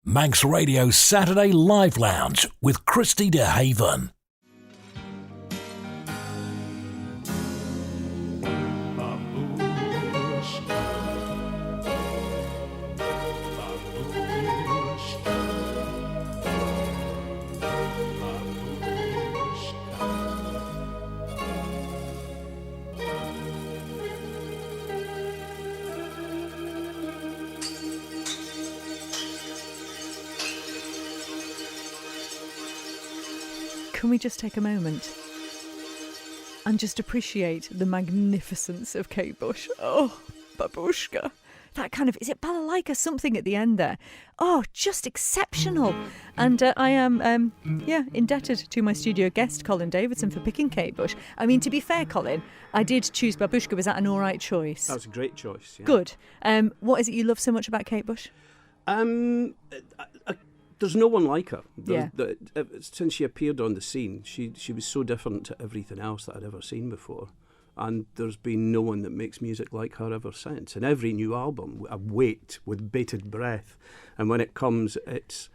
Manx Radio Saturday Live Lounge with Christy DeHaven. Can we just take a moment and just appreciate the magnificence of Kate Bush? Oh, babushka. That kind of, is it balalaika something at the end there? Oh, just exceptional. And I am, indebted to my studio guest, Colin Davidson, for picking Kate Bush. I mean, to be fair, Colin, I did choose babushka. Was that an all right choice? That was a great choice, yeah. Good. What is it you love so much about Kate Bush? There's no one like her. Yeah. Since she appeared on the scene, she was so different to everything else that I'd ever seen before. And there's been no one that makes music like her ever since. And every new album, I wait with bated breath. And when it comes, it's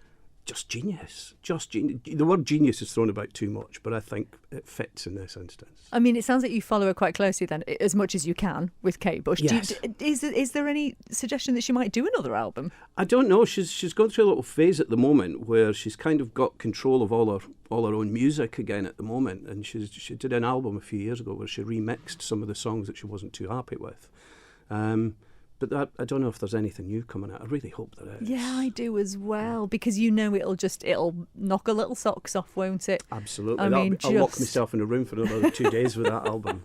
just genius. Just genius. The word genius is thrown about too much, but I think it fits in this instance. I mean, it sounds like you follow her quite closely then, as much as you can with Kate Bush. Yes. Is there any suggestion that she might do another album? I don't know. She's gone through a little phase at the moment where she's kind of got control of all her own music again at the moment. And she did an album a few years ago where she remixed some of the songs that she wasn't too happy with. But I don't know if there's anything new coming out. I really hope there is. Yeah, I do as well, because you know it'll knock a little socks off, won't it? Absolutely. I'll lock myself in a room for another 2 days with that album.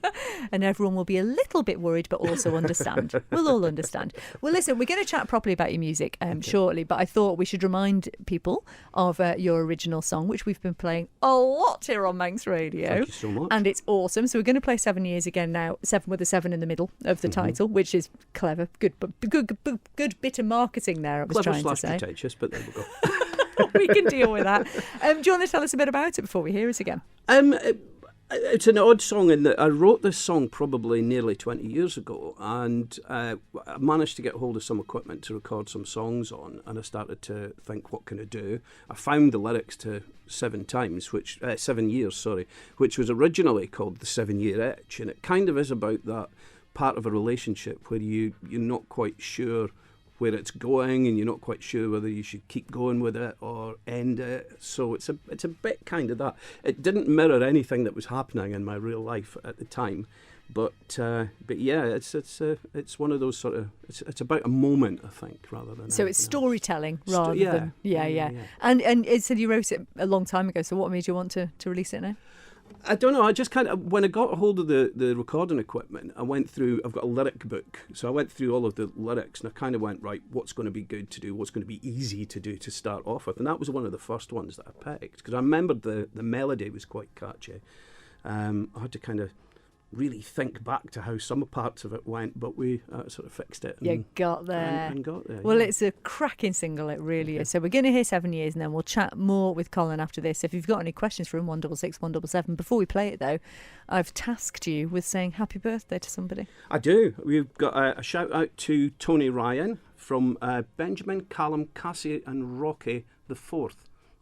And everyone will be a little bit worried, but also understand. We'll all understand. Well, listen, we're going to chat properly about your music shortly, but I thought we should remind people of your original song, which we've been playing a lot here on Manx Radio. Thank you so much. And it's awesome. So we're going to play 7 years again now, 7 with a 7 in the middle of the title, which is clever. Good bit of marketing there, I was Clever trying to / say. pretentious, but there we go. We can deal with that. Do you want to tell us a bit about it before we hear it again? It's an odd song in that I wrote this song probably nearly 20 years ago, and I managed to get hold of some equipment to record some songs on, and I started to think, what can I do? I found the lyrics to 7 years, which was originally called The 7 Year Itch, and it kind of is about that part of a relationship where you're not quite sure where it's going, and you're not quite sure whether you should keep going with it or end it. So it's a bit kind of that. It didn't mirror anything that was happening in my real life at the time, but yeah, it's one of those sort of it's about a moment, I think, rather than so it's storytelling rather than yeah. And it said you wrote it a long time ago. So what made you want to release it now? I don't know. I just kind of, when I got a hold of the recording equipment, I went through, I've got a lyric book. So I went through all of the lyrics and I kind of went, right, what's going to be good to do? What's going to be easy to do to start off with? And that was one of the first ones that I picked because I remembered the melody was quite catchy. I had to kind of really think back to how some parts of it went, but we sort of fixed it. You got there. And got there. Well, yeah. it's a cracking single, it really is. So we're going to hear 7 years and then we'll chat more with Colin after this. If you've got any questions for him, 166 177. Before we play it, though, I've tasked you with saying happy birthday to somebody. I do. We've got a shout out to Tony Ryan from Benjamin, Callum, Cassie and Rocky the 4th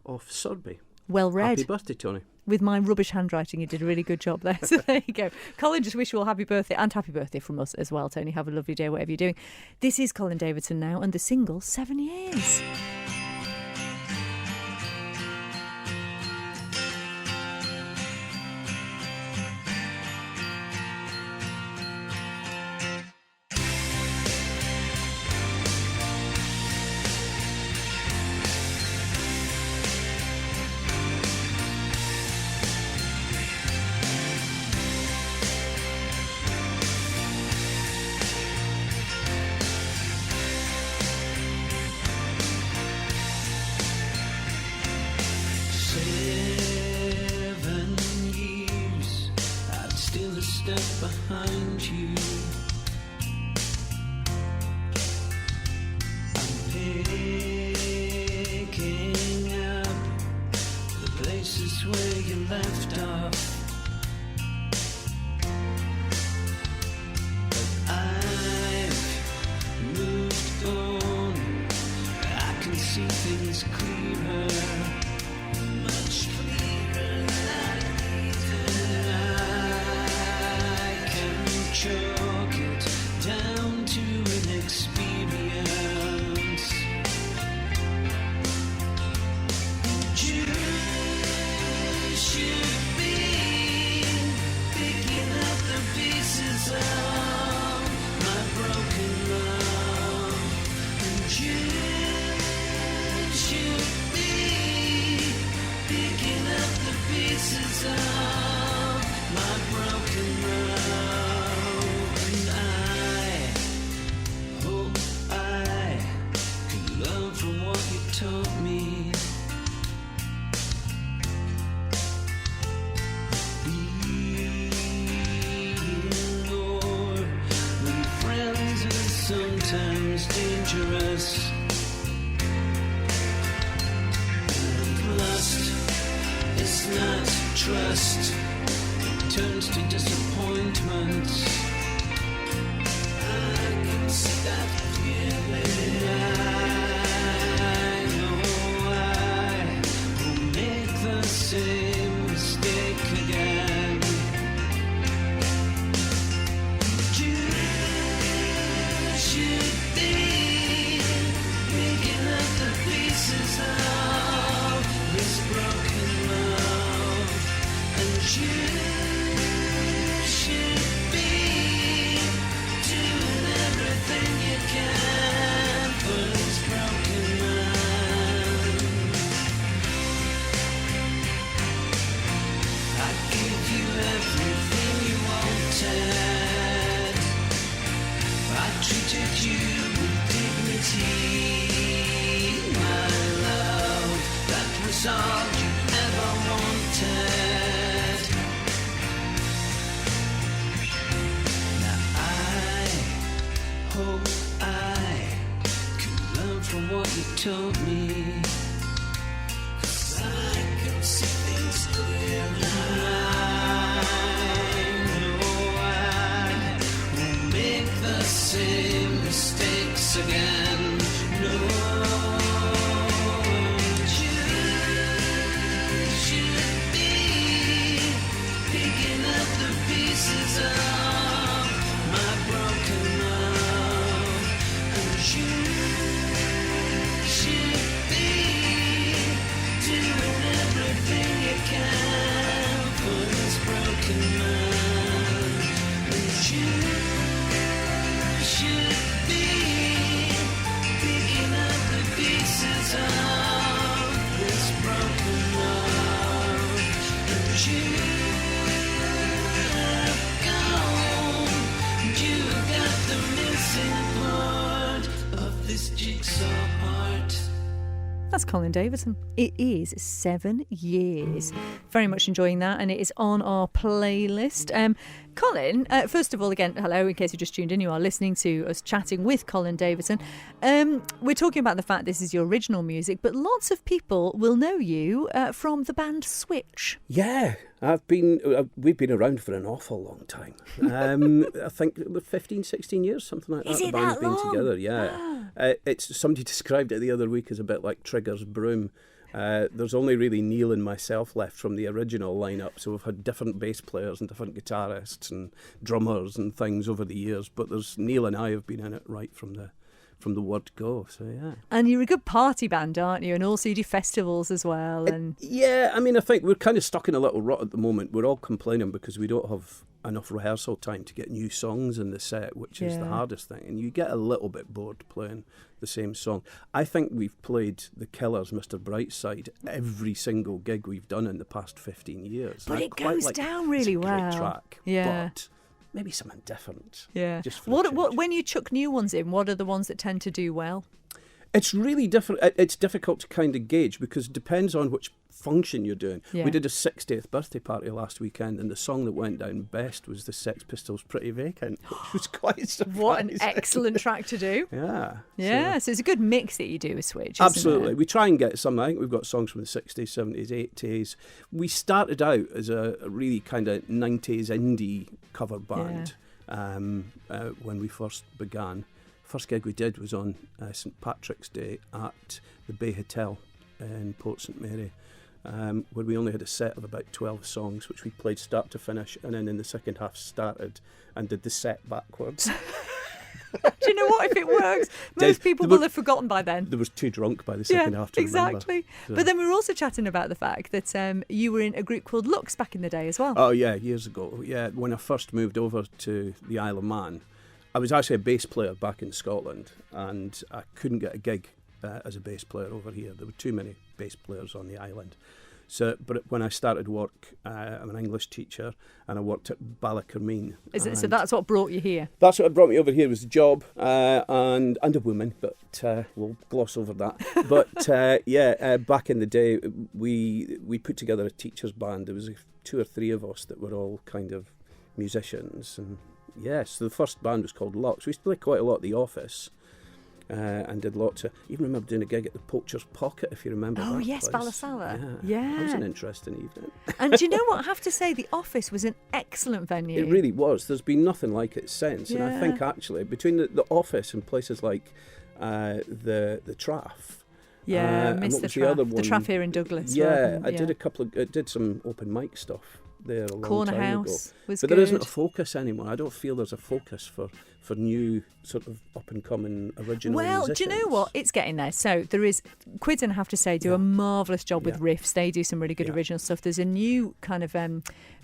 of Surrey. Well read. Happy birthday, Tony. With my rubbish handwriting, you did a really good job there. So there you go. Colin, just wish you all happy birthday and happy birthday from us as well, Tony. Have a lovely day, whatever you're doing. This is Colin Davidson now and the single 7 years. Behind you, I'm picking up the places where you left off, but I've moved on. I can see things is clearer, much clearer than I can chalk it down to an experience. You should be picking up the pieces of my broken love, and you should be picking up the pieces of my broken love, and I hope I can learn from what you taught me. Sometimes dangerous, and lust is not trust, it turns to disappointment. I can see that feeling. I know I will make the same mistake again. Should be picking up the pieces of this broken love, and you should be doing everything you can for this broken man. I give you everything you wanted. I treated you with dignity, my love. That was all you ever wanted. Now I hope I can learn from what you told me, 'cause I can see things clearly. The same mistakes again. No, you should be picking up the pieces of my broken love, and you should be doing everything you can for this broken man, and you should be picking up the pieces of this broken love, and you have gone, you got the missing part of this jigsaw part. That's Colin Davidson. It is 7 years. Very much enjoying that, and it is on our playlist. Colin, first of all, again, hello, in case you just tuned in, you are listening to us chatting with Colin Davidson. We're talking about the fact this is your original music, but lots of people will know you from the band Switch. Yeah, we've been around for an awful long time. I think 15, 16 years, something like that. Is it the band's that been long? together, yeah. Ah. It's somebody described it the other week as a bit like Trigger's broom. There's only really Neil and myself left from the original lineup, so we've had different bass players and different guitarists and drummers and things over the years. But there's Neil and I have been in it right from the word go. So yeah. And you're a good party band, aren't you? And also you do festivals as well. And yeah, I mean, I think we're kind of stuck in a little rut at the moment. We're all complaining because we don't have enough rehearsal time to get new songs in the set, which is the hardest thing. And you get a little bit bored playing the same song. I think we've played The Killers' Mr Brightside every single gig we've done in the past 15 years. But it goes down really it's a well. great track, yeah. But maybe something different. Yeah. Just for What when you chuck new ones in, what are the ones that tend to do well? It's really different. It's difficult to kind of gauge because it depends on which function you're doing. Yeah. We did a 60th birthday party last weekend, and the song that went down best was the Sex Pistols' Pretty Vacant, which was quite surprising. What an excellent track to do. Yeah. Yeah, so it's a good mix that you do with Switch, isn't Absolutely. it? We try and get some. I think we've got songs from the 60s, 70s, 80s. We started out as a really kind of 90s indie cover band when we first began. first gig we did was on St Patrick's Day at the Bay Hotel in Port St Mary, where we only had a set of about 12 songs, which we played start to finish, and then in the second half started and did the set backwards. Do you know what? If it works, most people will have forgotten by then. There was too drunk by the second half to exactly. remember. So. But then we were also chatting about the fact that you were in a group called Lux back in the day as well. Oh yeah, years ago. Yeah, when I first moved over to the Isle of Man, I was actually a bass player back in Scotland, and I couldn't get a gig as a bass player over here. There were too many bass players on the island. So, but when I started work, I'm an English teacher, and I worked at Ballakermeen. So that's what brought you here? That's what brought me over here, was the job and a woman, but we'll gloss over that. But back in the day, we put together a teacher's band. There was 2 or 3 of us that were all kind of musicians, and so the first band was called Lux. We used to play quite a lot at the office. And did lots of... Even remember doing a gig at the Poacher's Pocket, if you remember. Oh, that yes, place. Ballasalla. Yeah. That was an interesting evening. And do you know what? I have to say, the office was an excellent venue. It really was. There's been nothing like it since. And I think, actually, between the office and places like the Traff... Yeah, I missed the Traff. The Traff here in Douglas. Yeah, I did some open mic stuff there a long Corner time House ago. was but good. There isn't a focus anymore. I don't feel there's a focus for new sort of up-and-coming original musicians. Do you know what? It's getting there. So there is... Quidden, I have to say, do a marvellous job with riffs. They do some really good original stuff. There's a new kind of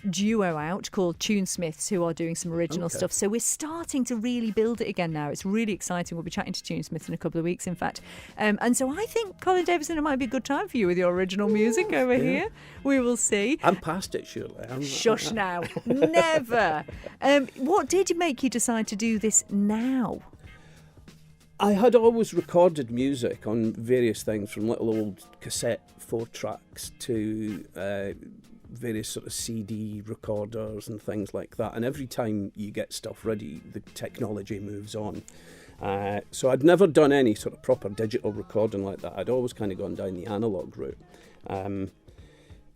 duo out called Tunesmiths who are doing some original stuff. So we're starting to really build it again now. It's really exciting. We'll be chatting to Tunesmiths in a couple of weeks, in fact. And so I think, Colin Davidson, it might be a good time for you with your original music over here. We will see. I'm past it, surely. Shush now. Never. What did make you decide to do this now? I had always recorded music on various things, from little old cassette 4-tracks to various sort of CD recorders and things like that. And every time you get stuff ready, the technology moves on. So I'd never done any sort of proper digital recording like that. I'd always kind of gone down the analogue route.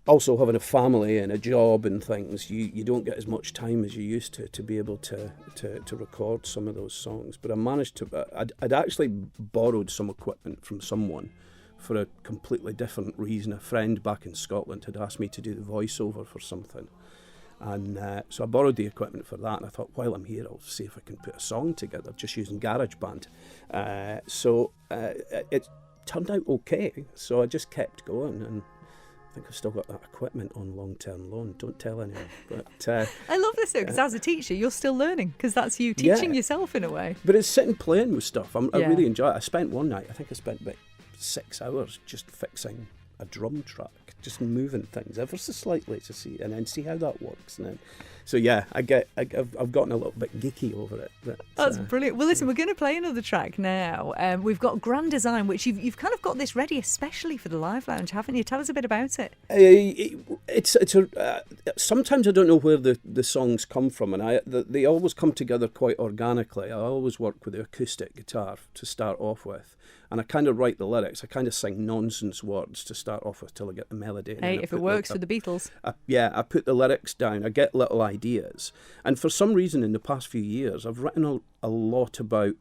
Also, having a family and a job and things, you don't get as much time as you used to be able to record some of those songs. But I managed to... I'd actually borrowed some equipment from someone for a completely different reason. A friend back in Scotland had asked me to do the voiceover for something. And so I borrowed the equipment for that, and I thought, while I'm here, I'll see if I can put a song together, just using GarageBand. So it turned out okay, so I just kept going, and I think I've still got that equipment on long-term loan. Don't tell anyone. But I love this though, because as a teacher, you're still learning, because that's you teaching yourself in a way. But it's sitting playing with stuff. I really enjoy it. I spent one night, I think I spent about 6 hours just fixing a drum track, just moving things ever so slightly to see, and then see how that works. And then, so yeah, I've gotten a little bit geeky over it. But, that's brilliant. Well, listen, we're going to play another track now. We've got Grand Design, which you've kind of got this ready especially for the Live Lounge, haven't you? Tell us a bit about it. Sometimes I don't know where the songs come from, and they always come together quite organically. I always work with the acoustic guitar to start off with. And I kind of write the lyrics. I kind of sing nonsense words to start off with till I get the melody. Hey, if it works for the Beatles. I put the lyrics down. I get little ideas. And for some reason in the past few years, I've written a lot about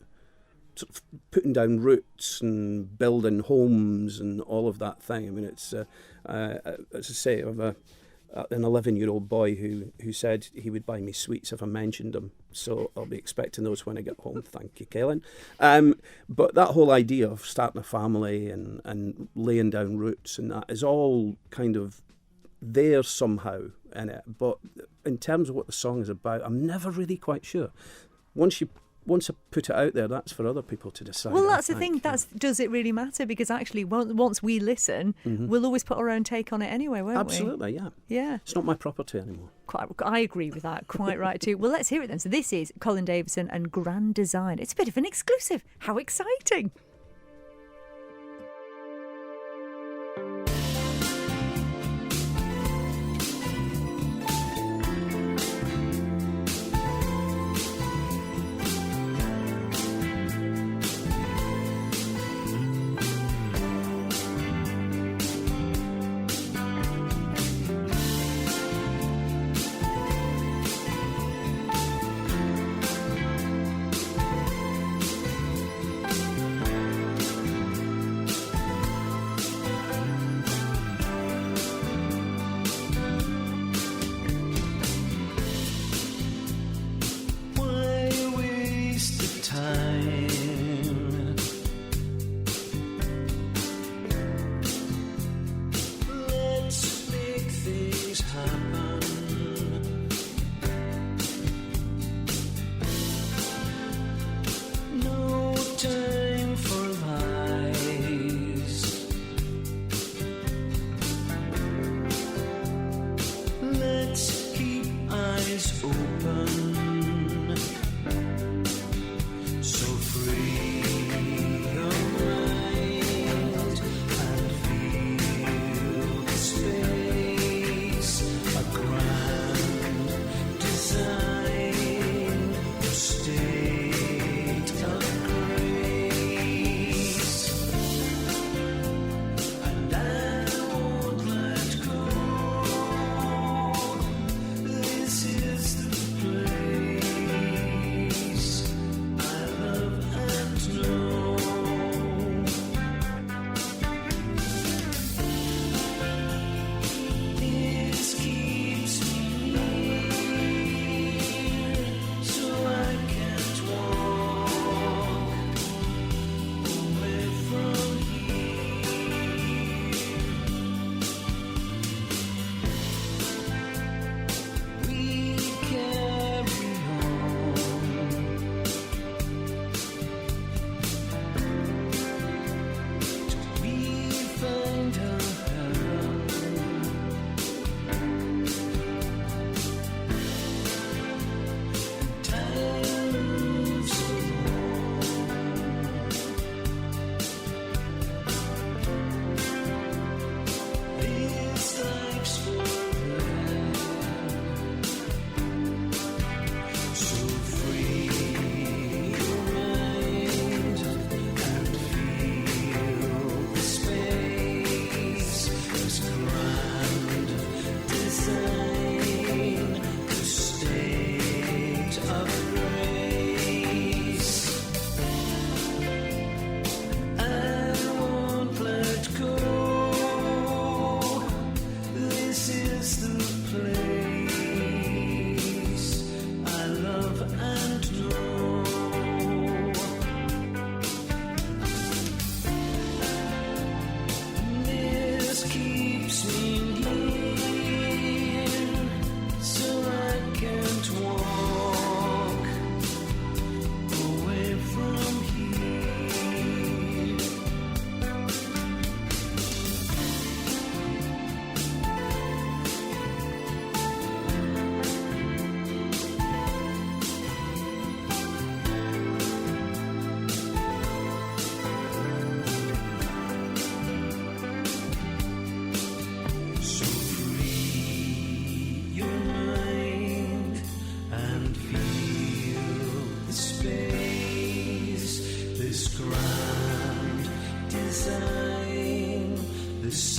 sort of putting down roots and building homes and all of that thing. I mean, it's, as I say, I have an 11-year-old boy who said he would buy me sweets if I mentioned them. So I'll be expecting those when I get home. Thank you, Colin. But that whole idea of starting a family and laying down roots and that is all kind of there somehow in it. But in terms of what the song is about, I'm never really quite sure. Once I put it out there, that's for other people to decide. Well, that's the thing. Does it really matter? Because actually, once we listen, we'll always put our own take on it anyway, won't we? Absolutely, yeah. Yeah. It's not my property anymore. I agree with that. Quite right too. Well, let's hear it then. So this is Colin Davidson and Grand Design. It's a bit of an exclusive. How exciting!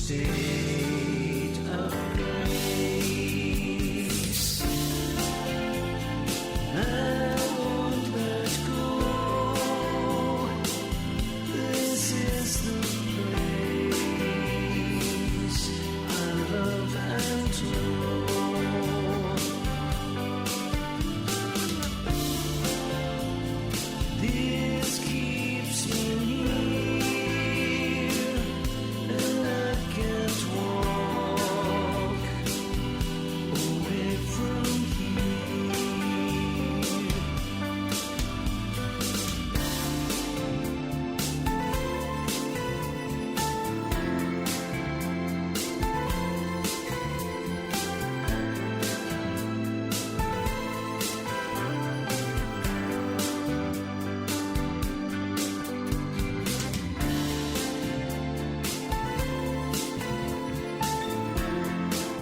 state of grace. I won't let go. This is the place I love and know. This keeps me near, and I can't walk away from here.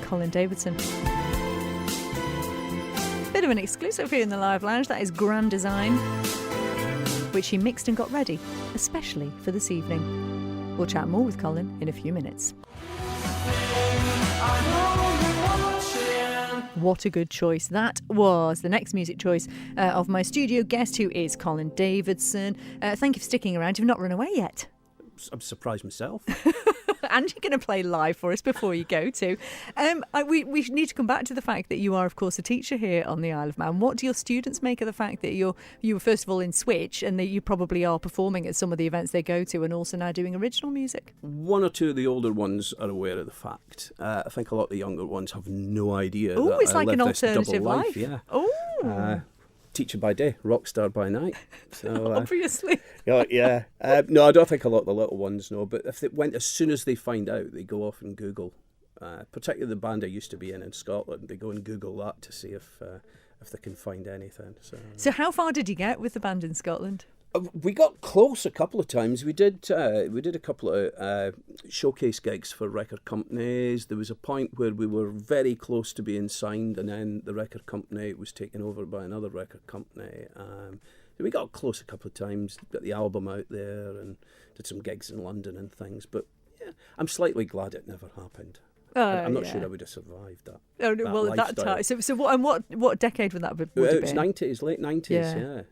Colin Davidson. Bit of an exclusive here in the Live Lounge. That is Grand Design, which he mixed and got ready, especially for this evening. We'll chat more with Colin in a few minutes. What a good choice that was. The next music choice of my studio guest, who is Colin Davidson. Thank you for sticking around. You've not run away yet. I'm surprised myself. And you're going to play live for us before you go too. We need to come back to the fact that you are, of course, a teacher here on the Isle of Man. What do your students make of the fact that you were first of all in Switch, and that you probably are performing at some of the events they go to, and also now doing original music? One or two of the older ones are aware of the fact. I think a lot of the younger ones have no idea. Oh, that it's I like live an this double alternative life. Yeah. Oh. Teacher by day, rock star by night. So, Obviously. yeah. No, I don't think a lot of the little ones know. But if they went, as soon as they find out, they go off and Google. Particularly the band I used to be in Scotland, they go and Google that to see if they can find anything. So how far did you get with the band in Scotland? We got close a couple of times. We did a couple of showcase gigs for record companies. There was a point where we were very close to being signed, and then the record company was taken over by another record company. We got close a couple of times, got the album out there, and did some gigs in London and things. But yeah, I'm slightly glad it never happened. I'm not sure I would have survived that. Oh, no, well, at that time. So what decade would that have been? It was 90s, late 90s, yeah.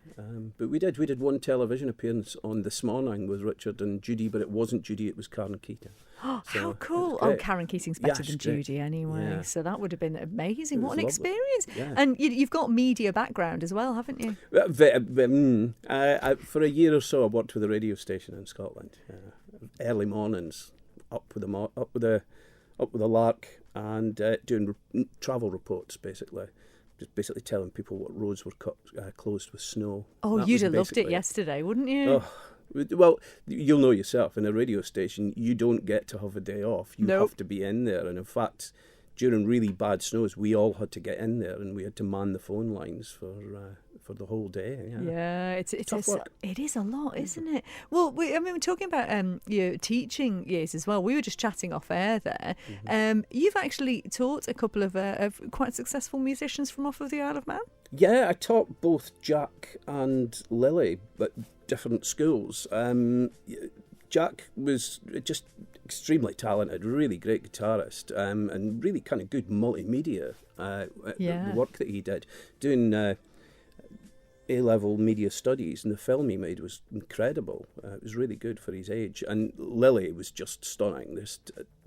But we did one television appearance on This Morning with Richard and Judy, but it wasn't Judy, it was Karen Keating. Oh, So how cool. it was Oh, great. Karen Keating's better Yeah, than she's great. Judy anyway. Yeah. So that would have been amazing. It What was an lovely. experience. Yeah. And you've got media background as well, haven't you? For a year or so, I worked with a radio station in Scotland. Early mornings, up with a lark, and doing travel reports, basically. Just basically telling people what roads were closed with snow. Oh, That you'd was have loved it basically yesterday, wouldn't you? Oh, well, you'll know yourself, in a radio station, you don't get to have a day off. You Nope. have to be in there. And in fact, during really bad snows, we all had to get in there, and we had to man the phone lines for the whole day. Yeah, it is a lot, isn't it? Well, we're talking about your teaching years as well. We were just chatting off air there. You've actually taught a couple of quite successful musicians from off of the Isle of Man. Yeah, I taught both Jack and Lily at different schools. Jack was just extremely talented, really great guitarist, and really kind of good multimedia the work that he did. Doing A-level media studies, and the film he made was incredible. It was really good for his age. And Lily was just stunning.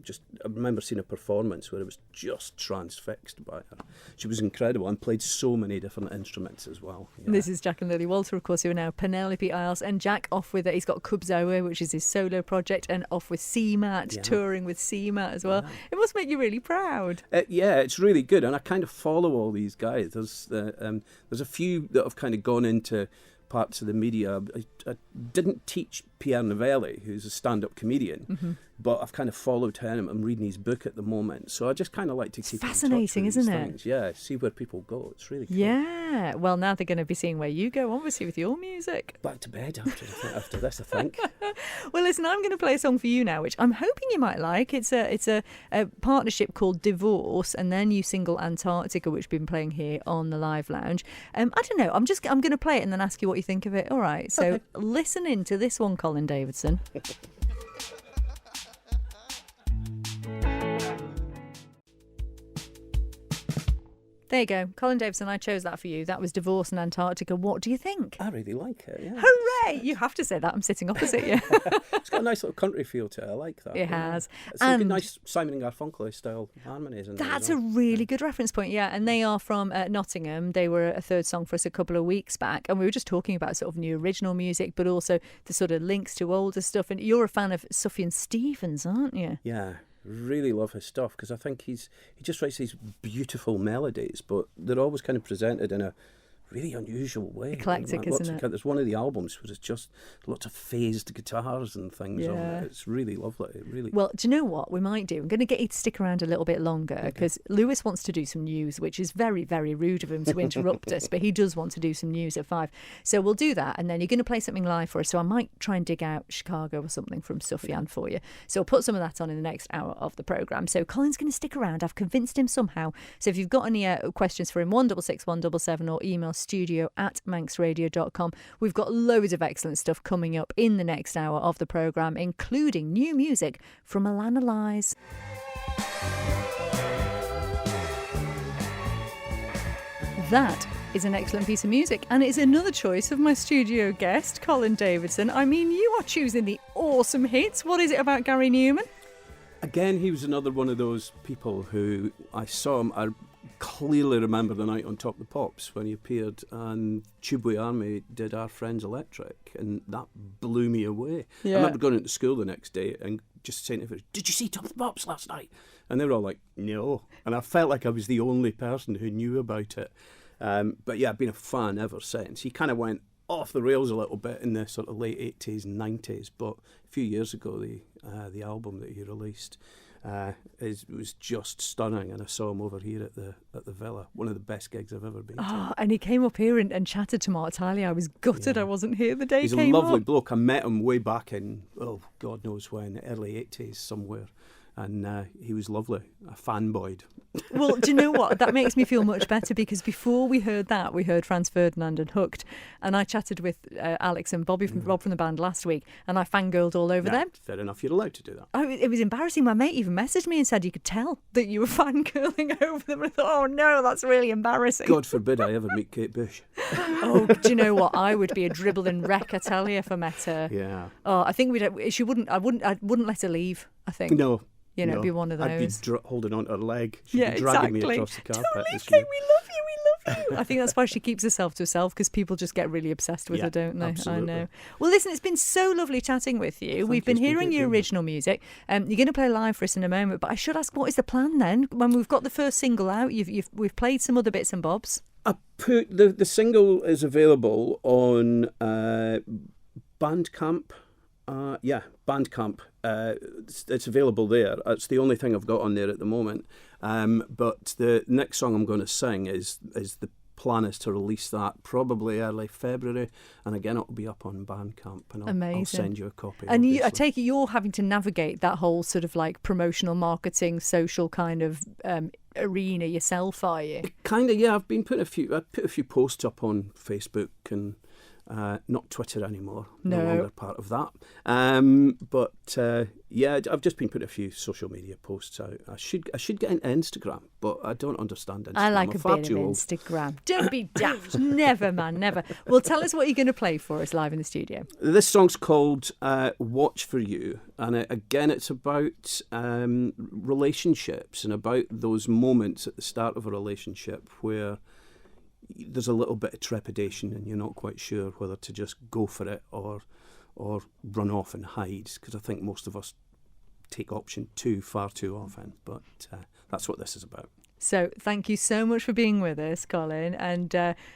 I remember seeing a performance where I was just transfixed by her. She was incredible and played so many different instruments as well. Yeah. This is Jack and Lily Walter, of course, who are now Penelope Isles, and Jack off with he's got Kubzoa, which is his solo project, and off with CMAT, touring with CMAT as well. It must make you really proud. Yeah, it's really good, and I kind of follow all these guys. There's a few that have kind of gone into parts of the media. I didn't teach Pierre Novelli, who's a stand-up comedian, but I've kind of followed him. I'm reading his book at the moment, so I just kind of like to keep fascinating, in touch with isn't these it? things. Yeah, see where people go. It's really cool. Yeah. Well, now they're going to be seeing where you go, obviously, with your music. Back to bed after this, I think. Well, listen, I'm going to play a song for you now, which I'm hoping you might like. It's a partnership called Divorce, and their new single Antarctica, which we've been playing here on the Live Lounge. I don't know. I'm going to play it and then ask you what you think of it. All right. So listen in to this one, Colin Davidson. There you go. Colin Davidson, I chose that for you. That was Divorce in Antarctica. What do you think? I really like it, yeah. Hooray! You have to say that. I'm sitting opposite you. It's got a nice little country feel to it. I like that. It has. It's like a nice Simon and Garfunkel style harmonies. That's a really good reference point, yeah. And they are from Nottingham. They were a third song for us a couple of weeks back. And we were just talking about sort of new original music, but also the sort of links to older stuff. And you're a fan of Sufjan Stevens, aren't you? Yeah. Really love his stuff because I think he just writes these beautiful melodies, but they're always kind of presented in a really unusual way. Eclectic, isn't it? There's one of the albums where it's just lots of phased guitars and things on it. It's really lovely. Really. Well, do you know what we might do? I'm going to get you to stick around a little bit longer because Lewis wants to do some news, which is very, very rude of him to interrupt us, but he does want to do some news at 5. So we'll do that, and then you're going to play something live for us. So I might try and dig out Chicago or something from Sufjan for you. So I'll put some of that on in the next hour of the programme. So Colin's going to stick around. I've convinced him somehow. So if you've got any questions for him, 166 177 or email studio@manxradio.com. We've got loads of excellent stuff coming up in the next hour of the programme, including new music from Alana Lies. That is an excellent piece of music, and it's another choice of my studio guest, Colin Davidson. I mean, you are choosing the awesome hits. What is it about Gary Newman? Again, he was another one of those people who I saw him. I clearly remember the night on Top of the Pops when he appeared, and Tubeway Army did Our Friends Electric, and that blew me away. Yeah. I remember going into school the next day and just saying to everybody, "Did you see Top of the Pops last night?" And they were all like, "No." And I felt like I was the only person who knew about it. But yeah, I've been a fan ever since. He kind of went off the rails a little bit in the sort of late 80s and 90s, but a few years ago the album that he released was just stunning, and I saw him over here at the Villa. One of the best gigs I've ever been to. And he came up here and chatted to Mark Tiley. I was gutted I wasn't here the day He's he came a lovely up. bloke. I met him way back in, God knows when, early 80s somewhere. And he was lovely, a fanboyed. Well, do you know what? That makes me feel much better because before we heard that, we heard Franz Ferdinand and Hooked. And I chatted with Alex and Rob from the band last week, and I fangirled all over them. Fair enough, you're allowed to do that. It was embarrassing. My mate even messaged me and said you could tell that you were fangirling over them. And I thought, oh no, that's really embarrassing. God forbid I ever meet Kate Bush. Oh, do you know what? I would be a dribbling wreck, I tell you, if I met her. Yeah. Oh, I think I wouldn't let her leave, I think. No. You know, it'd be one of those. I'd be holding on to her leg. She'd be dragging me across the carpet. Totally, Kate, we love you. I think that's why she keeps herself to herself, because people just get really obsessed with her, don't they? Absolutely. I know. Well, listen, it's been so lovely chatting with you. We've been hearing your original music. You're going to play live for us in a moment, but I should ask, what is the plan then? When we've got the first single out, we've played some other bits and bobs. I put the single is available on Bandcamp. Bandcamp. It's available there. It's the only thing I've got on there at the moment. But the next song I'm going to sing is the plan is to release that probably early February, and again it'll be up on Bandcamp, and I'll send you a copy. And I take it you're having to navigate that whole sort of like promotional marketing, social kind of arena yourself, are you? Kind of, yeah. I've put a few posts up on Facebook and. Not Twitter anymore. No longer part of that. But I've just been putting a few social media posts out. I should get an Instagram, but I don't understand Instagram. I like I'm a far bit of too old. Instagram. Don't be daft. Never, man, never. Well, tell us what you're going to play for us live in the studio. This song's called "Watch for You," and again, it's about relationships and about those moments at the start of a relationship where there's a little bit of trepidation and you're not quite sure whether to just go for it or run off and hide, because I think most of us take option 2 far too often, but that's what this is about. So thank you so much for being with us, Colin, and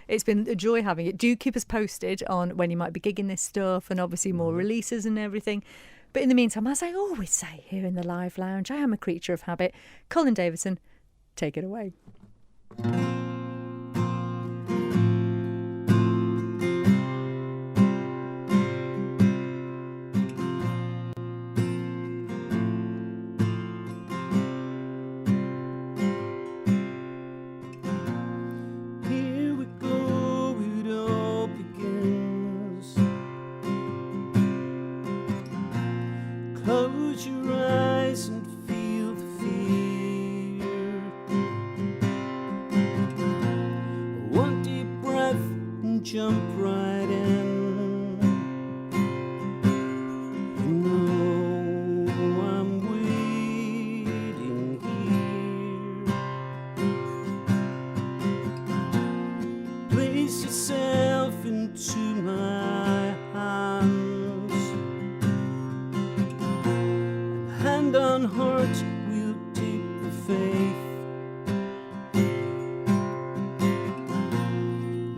it's been a joy having it. Do keep us posted on when you might be gigging this stuff, and obviously more releases and everything. But in the meantime, as I always say here in the Live Lounge, I am a creature of habit. Colin Davidson, take it away. Close your eyes and feel the fear. jump right in. You know I'm waiting here. Place yourself into my hands, and hand on heart we'll take the faith.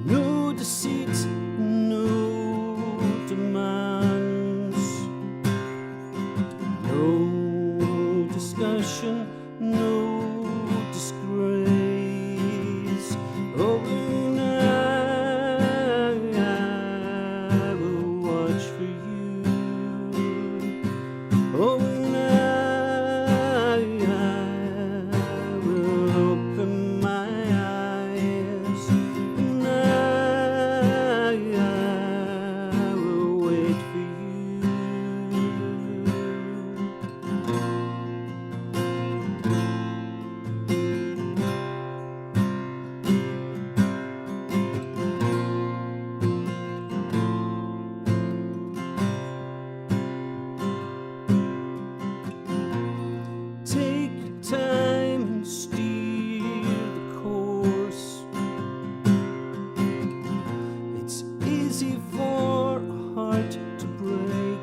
No deceit, no demands, no discussion, no disgrace. Oh, and I will watch for you. Oh, and I will open my eyes, and I will wait for you. Take your time and steer the course. It's easy for a heart to break.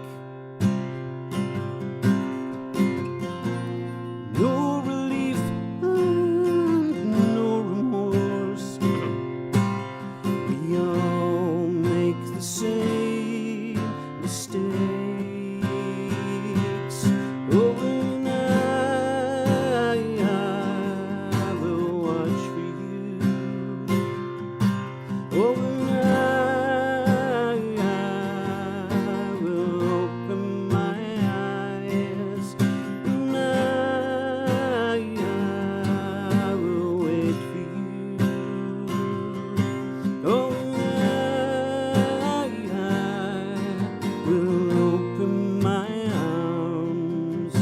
No relief and no remorse. We all make the same mistakes. Oh, and I will watch for you. Oh, and I will open my eyes, and I will wait for you. Oh, and I will open my arms.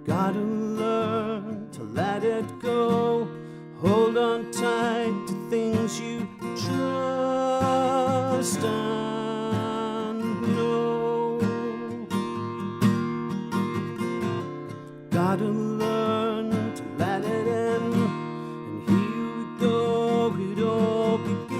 Gotta learn to let it go. Hold on tight to things you trust and know. Gotta learn to let it in. And here we go, it all begins.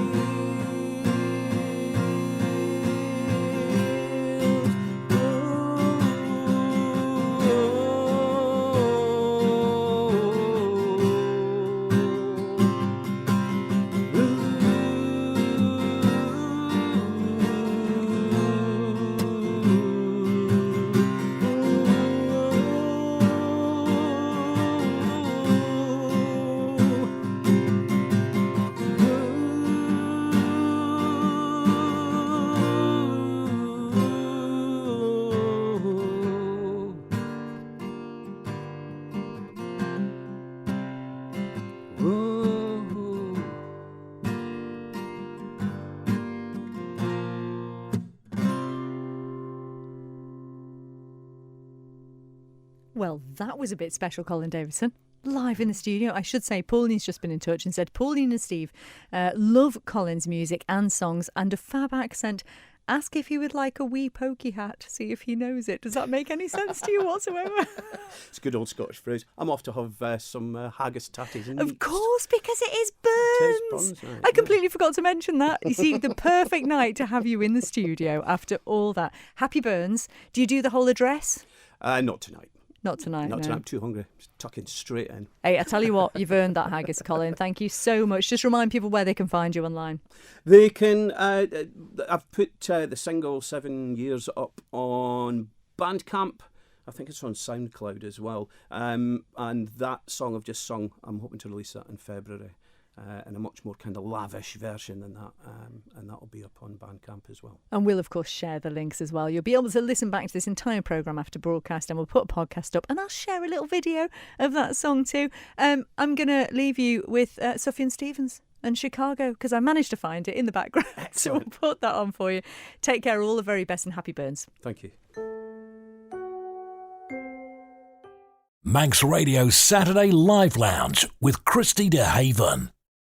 Well, that was a bit special, Colin Davidson. Live in the studio. I should say Pauline's just been in touch and said Pauline and Steve love Colin's music and songs and a fab accent. Ask if he would like a wee pokey hat, see if he knows it. Does that make any sense to you whatsoever? It's a good old Scottish phrase. I'm off to have some haggis tatties and Of course, because it is Burns. Burns, right, I completely forgot to mention that. You see, the perfect night to have you in the studio after all that. Happy Burns. Do you do the whole address? Not tonight. Not tonight, Not no. tonight. I'm too hungry. Just tucking straight in. Hey, I tell you what, you've earned that haggis, Colin. Thank you so much. Just remind people where they can find you online. They can. I've put the single 7 Years up on Bandcamp. I think it's on SoundCloud as well. And that song I've just sung, I'm hoping to release that in February. In a much more kind of lavish version than that, and that'll be up on Bandcamp as well. And we'll, of course, share the links as well. You'll be able to listen back to this entire programme after broadcast, and we'll put a podcast up, and I'll share a little video of that song too. I'm going to leave you with Sufjan Stevens and Chicago, because I managed to find it in the background. So we'll put that on for you. Take care, all the very best, and happy Burns. Thank you. Manx Radio Saturday Live Lounge with Christy DeHaven.